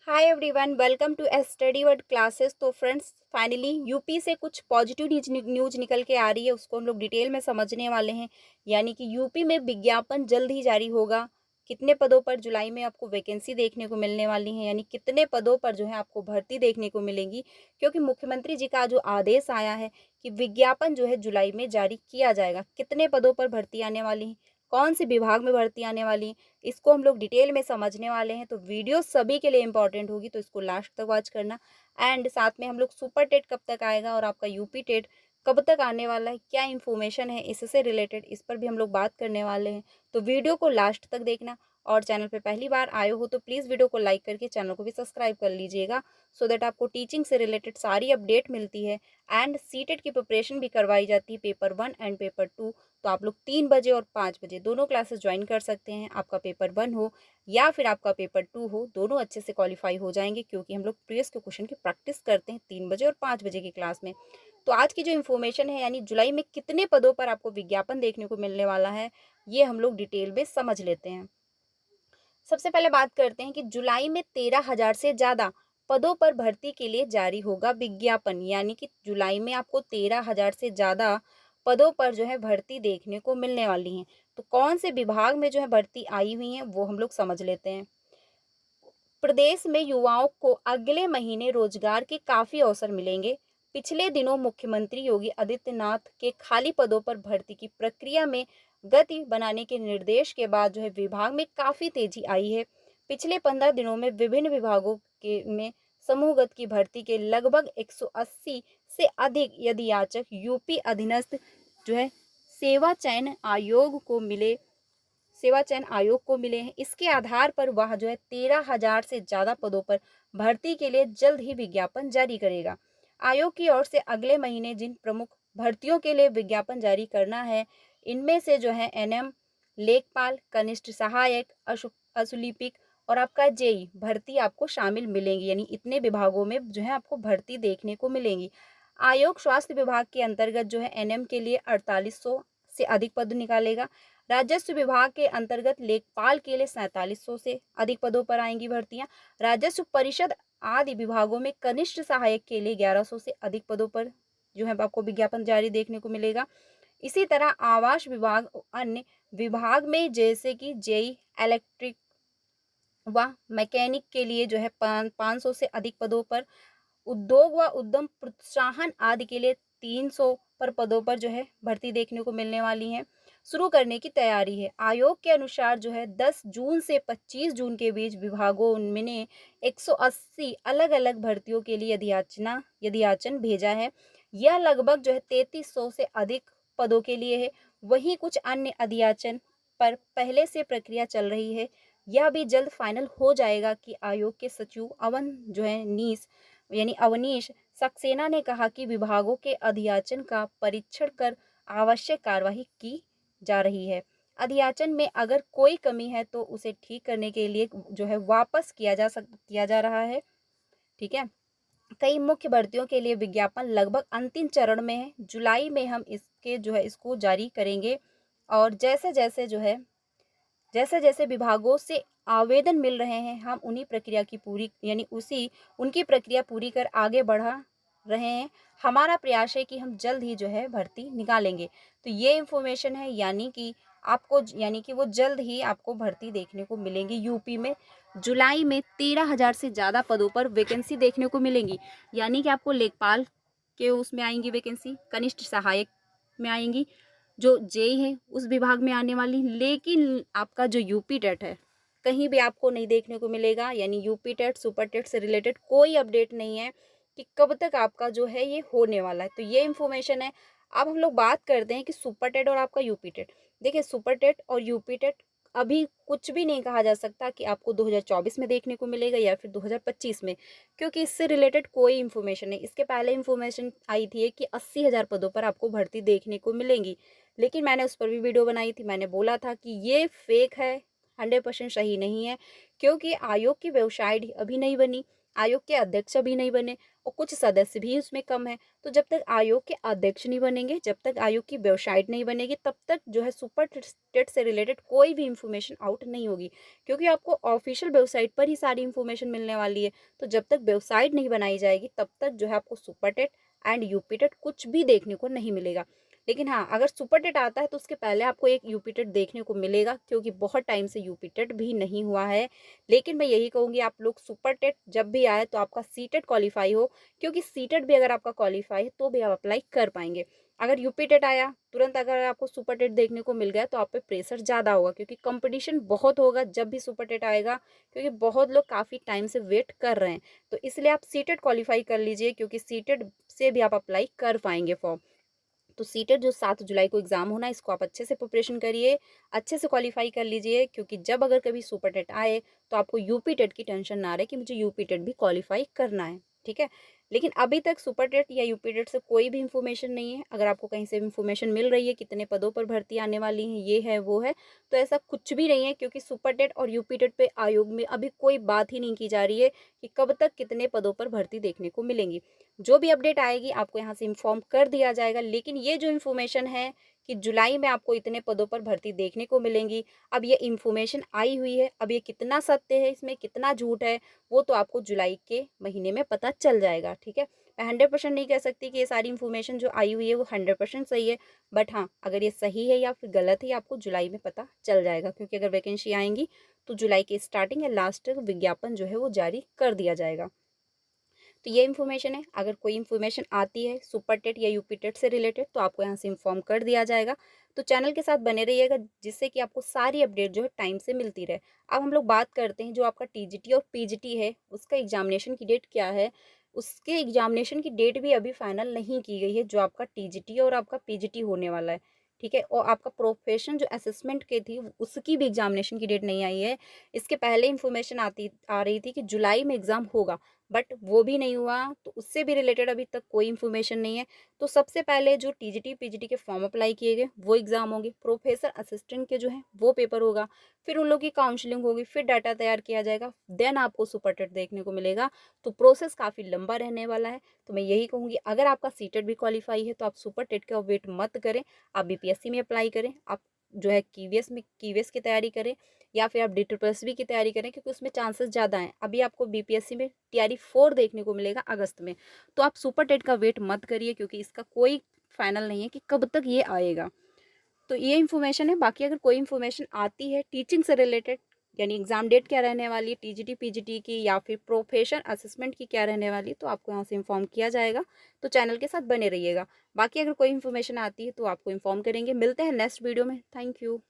Hi everyone, welcome to study word classes. तो friends, finally UP से कुछ positive news निकल के आ रही है, उसको हम लोग डिटेल में समझने वाले हैं। यानी कि यूपी में विज्ञापन जल्द ही जारी होगा। कितने पदों पर जुलाई में आपको वैकेंसी देखने को मिलने वाली है, यानी कितने पदों पर जो है आपको भर्ती देखने को मिलेगी, क्योंकि मुख्यमंत्री जी का जो आदेश आया है कि विज्ञापन जो है जुलाई में जारी किया जाएगा। कितने पदों पर भर्ती आने वाली है, कौन से विभाग में भर्ती आने वाली है, इसको हम लोग डिटेल में समझने वाले हैं। तो वीडियो सभी के लिए इंपॉर्टेंट होगी, तो इसको लास्ट तक वॉच करना। एंड साथ में हम लोग सुपर टेट कब तक आएगा और आपका यूपी टेट कब तक आने वाला है, क्या इन्फॉर्मेशन है इससे रिलेटेड, इस पर भी हम लोग बात करने वाले हैं। तो वीडियो को लास्ट तक देखना। और चैनल पे पहली बार आए हो तो प्लीज़ वीडियो को लाइक करके चैनल को भी सब्सक्राइब कर लीजिएगा, सो दैट आपको टीचिंग से रिलेटेड सारी अपडेट मिलती है। एंड सीटेट की प्रिपरेशन भी करवाई जाती है, पेपर 1 एंड पेपर 2। तो आप लोग 3 बजे और 5 बजे दोनों क्लासेस ज्वाइन कर सकते हैं। आपका पेपर 1 हो या फिर आपका पेपर 2 हो, दोनों अच्छे से क्वालिफाई हो जाएंगे, क्योंकि हम लोग प्रीवियस के क्वेश्चन की प्रैक्टिस करते हैं 3 बजे और 5 बजे की क्लास में। तो आज की जो इन्फॉर्मेशन है, यानी जुलाई में कितने पदों पर आपको विज्ञापन देखने को मिलने वाला है, ये हम लोग डिटेल में समझ लेते हैं। सबसे पहले बात करते हैं कि जुलाई में 13,000 से ज़्यादा पदों पर भर्ती के लिए जारी होगा विज्ञापन। यानी कि जुलाई में आपको 13,000 से ज़्यादा पदों पर जो है भर्ती देखने को मिलने वाली है। तो कौन से विभाग में जो है भर्ती आई हुई है, वो हम लोग समझ लेते हैं। प्रदेश में युवाओं को अगले महीने रोजगार के काफ़ी अवसर मिलेंगे। पिछले दिनों मुख्यमंत्री योगी आदित्यनाथ के खाली पदों पर भर्ती की प्रक्रिया में गति बनाने के निर्देश के बाद जो है विभाग में काफ़ी तेजी आई है। पिछले 15 दिनों में विभिन्न विभागों के में समूहगत की भर्ती के लगभग 180 से अधिक यदि याचक यूपी अधीनस्थ जो है सेवा चयन आयोग को मिले हैं। इसके आधार पर वह जो है 13,000 से ज़्यादा पदों पर भर्ती के लिए जल्द ही विज्ञापन जारी करेगा। आयोग की ओर से अगले महीने जिन प्रमुख भर्तियों के लिए विज्ञापन जारी करना है, इनमें से जो है एनएम, लेखपाल, कनिष्ठ सहायक, असुलिपिक और आपका जेई भर्ती आपको शामिल मिलेंगी। यानी इतने विभागों में जो है आपको भर्ती देखने को मिलेंगी। आयोग स्वास्थ्य विभाग के अंतर्गत जो है एनएम के लिए 4800 से अधिक पद निकालेगा। राजस्व विभाग के अंतर्गत लेखपाल के लिए 4700 से अधिक पदों पर आएंगी भर्तियां। राजस्व परिषद आदि विभागों में कनिष्ठ सहायक के लिए 1100 से अधिक पदों पर जो है आपको विज्ञापन जारी देखने को मिलेगा। इसी तरह आवास विभाग और अन्य विभाग में जैसे कि जेई, इलेक्ट्रिक व मैकेनिक के लिए जो है 500 से अधिक पदों पर, उद्योग व उद्यम प्रोत्साहन आदि के लिए 300 पर पदों पर जो है भर्ती देखने को मिलने वाली है। शुरू करने की तैयारी है। आयोग के अनुसार जो है 10 जून से 25 जून के बीच विभागों ने 180 अलग अलग भर्तियों के लिए यदि याचन भेजा है। यह लगभग जो है 3300 से अधिक पदों के लिए है। वहीं कुछ अन्य अधियाचन पर पहले से प्रक्रिया चल रही है। यह भी जल्द फाइनल हो जाएगा कि आयोग के सचिव अवनीश सक्सेना ने कहा कि विभागों के अधियाचन का परीक्षण कर आवश्यक कार्यवाही की जा रही है। अधियाचन में अगर कोई कमी है तो उसे ठीक करने के लिए जो है वापस किया जा रहा है। ठीक है। कई मुख्य भर्तियों के लिए विज्ञापन लगभग अंतिम चरण में है। जुलाई में हम इसको जारी करेंगे। और जैसे जैसे विभागों से आवेदन मिल रहे हैं, हम उनकी प्रक्रिया पूरी कर आगे बढ़ा रहे हैं। हमारा प्रयास है कि हम जल्द ही जो है भर्ती निकालेंगे। तो ये इन्फॉर्मेशन है, यानी कि वो जल्द ही आपको भर्ती देखने को मिलेंगी। यूपी में जुलाई में 13,000 से ज़्यादा पदों पर वैकेंसी देखने को मिलेंगी। यानी कि आपको लेखपाल के उसमें आएंगी वैकेंसी, कनिष्ठ सहायक में आएंगी, जो जेई है उस विभाग में आने वाली। लेकिन आपका जो यूपी टेट है, कहीं भी आपको नहीं देखने को मिलेगा। यानी यूपी टेट, सुपर टेट से रिलेटेड कोई अपडेट नहीं है कि कब तक आपका जो है ये होने वाला है। तो ये इन्फॉर्मेशन है। अब हम लोग बात करते हैं कि सुपर टेट और आपका यूपी टेट। देखिए, सुपर टेट और यूपी टेट अभी कुछ भी नहीं कहा जा सकता कि आपको 2024 में देखने को मिलेगा या फिर 2025 में, क्योंकि इससे रिलेटेड कोई इन्फॉर्मेशन नहीं। इसके पहले इन्फॉर्मेशन आई थी कि 80,000 पदों पर आपको भर्ती देखने को मिलेंगी, लेकिन मैंने उस पर भी वीडियो बनाई थी। मैंने बोला था कि ये फेक है, 100% सही नहीं है, क्योंकि आयोग की वेबसाइट अभी नहीं बनी, आयोग के अध्यक्ष अभी नहीं बने और कुछ सदस्य भी उसमें कम है। तो जब तक आयोग के अध्यक्ष नहीं बनेंगे, जब तक आयोग की वेबसाइट नहीं बनेगी, तब तक जो है सुपर टेट से रिलेटेड कोई भी इंफॉर्मेशन आउट नहीं होगी, क्योंकि आपको ऑफिशियल वेबसाइट पर ही सारी इंफॉर्मेशन मिलने वाली है। तो जब तक वेबसाइट नहीं बनाई जाएगी, तब तक जो है आपको super TET and UP TET कुछ भी देखने को नहीं मिलेगा। लेकिन हाँ, अगर सुपर टेट आता है तो उसके पहले आपको एक यूपी टेट देखने को मिलेगा, क्योंकि बहुत टाइम से यूपी टेट भी नहीं हुआ है। लेकिन मैं यही कहूँगी, आप लोग सुपर टेट जब भी आए तो आपका सी टेट क्वालिफाई हो, क्योंकि सी टेट भी अगर आपका क्वालिफाई है तो भी आप अप्लाई कर पाएंगे। अगर यूपी टेट आया तुरंत अगर आपको सुपर टेट देखने को मिल गया तो आप पे प्रेशर ज़्यादा होगा, क्योंकि कंपटीशन बहुत होगा जब भी सुपर टेट आएगा, क्योंकि बहुत लोग काफ़ी टाइम से वेट कर रहे हैं। तो इसलिए आप सी टेट क्वालिफाई कर लीजिए, क्योंकि सी टेट से भी आप अप्लाई कर पाएंगे फॉर्म। तो सीटेट जो 7 जुलाई को एग्ज़ाम होना है, इसको आप अच्छे से प्रिपरेशन करिए, अच्छे से क्वालिफाई कर लीजिए, क्योंकि जब अगर कभी सुपर टेट आए तो आपको यूपी टेट की टेंशन ना रहे कि मुझे यूपी टेट भी क्वालिफाई करना है, ठीक है। लेकिन अभी तक सुपर टेट या यूपी टेट से कोई भी इन्फॉर्मेशन नहीं है। अगर आपको कहीं से इन्फॉर्मेशन मिल रही है कितने पदों पर भर्ती आने वाली है, ये है वो है, तो ऐसा कुछ भी नहीं है, क्योंकि सुपर टेट और यूपी टेट पे आयोग में अभी कोई बात ही नहीं की जा रही है कि कब तक कितने पदों पर भर्ती देखने को मिलेंगी। जो भी अपडेट आएगी आपको यहाँ से इन्फॉर्म कर दिया जाएगा। लेकिन ये जो इन्फॉर्मेशन है कि जुलाई में आपको इतने पदों पर भर्ती देखने को मिलेंगी, अब ये इन्फॉर्मेशन आई हुई है, अब ये कितना सत्य है, इसमें कितना झूठ है, वो तो आपको जुलाई के महीने में पता चल जाएगा, ठीक है। मैं 100% नहीं कह सकती कि ये सारी इन्फॉर्मेशन जो आई हुई है वो 100% सही है, बट हाँ, अगर ये सही है या फिर गलत है आपको जुलाई में पता चल जाएगा, क्योंकि अगर वैकेंसी आएंगी तो जुलाई के स्टार्टिंग या लास्ट तक विज्ञापन जो है वो जारी कर दिया जाएगा। तो ये इन्फॉर्मेशन है। अगर कोई इन्फॉर्मेशन आती है सुपर टेट या यूपी टेट से रिलेटेड तो आपको यहाँ से इन्फॉर्म कर दिया जाएगा। तो चैनल के साथ बने रहिएगा, जिससे कि आपको सारी अपडेट जो है टाइम से मिलती रहे। अब हम लोग बात करते हैं जो आपका टीजीटी और पीजीटी है उसका एग्जामिनेशन की डेट क्या है। उसके एग्जामिनेशन की डेट भी अभी फाइनल नहीं की गई है, जो आपका टीजीटी और आपका पीजीटी होने वाला है, ठीक है। और आपका प्रोफेशन जो असेसमेंट के थी उसकी भी एग्जामिनेशन की डेट नहीं आई है। इसके पहले इन्फॉर्मेशन आ रही थी कि जुलाई में एग्ज़ाम होगा, बट वो भी नहीं हुआ, तो उससे भी रिलेटेड अभी तक कोई इन्फॉर्मेशन नहीं है। तो सबसे पहले जो टीजीटी पीजीटी के फॉर्म अप्लाई किए गए वो एग्ज़ाम होंगे, प्रोफेसर असिस्टेंट के जो है वो पेपर होगा, फिर उन लोगों की काउंसलिंग होगी, फिर डाटा तैयार किया जाएगा, देन आपको सुपर टेट देखने को मिलेगा। तो प्रोसेस काफ़ी लंबा रहने वाला है। तो मैं यही कहूँगी, अगर आपका सीटेट भी क्वालिफाई है तो आप सुपर टेट का वेट मत करें, आप बीपीएससी में अप्लाई करें, आप जो है कीवीएस की तैयारी करें, या फिर आप DSSB की तैयारी करें, क्योंकि उसमें चांसेस ज़्यादा हैं। अभी आपको बीपीएससी में TRE 4 देखने को मिलेगा अगस्त में, तो आप सुपर टेट का वेट मत करिए, क्योंकि इसका कोई फाइनल नहीं है कि कब तक ये आएगा। तो ये इन्फॉर्मेशन है। बाकी अगर कोई इन्फॉर्मेशन आती है टीचिंग से रिलेटेड, यानी एग्जाम डेट क्या रहने वाली है टीजीटी पीजीटी की या फिर प्रोफेशन असेसमेंट की क्या रहने वाली है, तो आपको यहाँ से इन्फॉर्म किया जाएगा। तो चैनल के साथ बने रहिएगा। बाकी अगर कोई इन्फॉर्मेशन आती है तो आपको इन्फॉर्म करेंगे। मिलते हैं नेक्स्ट वीडियो में। Thank you.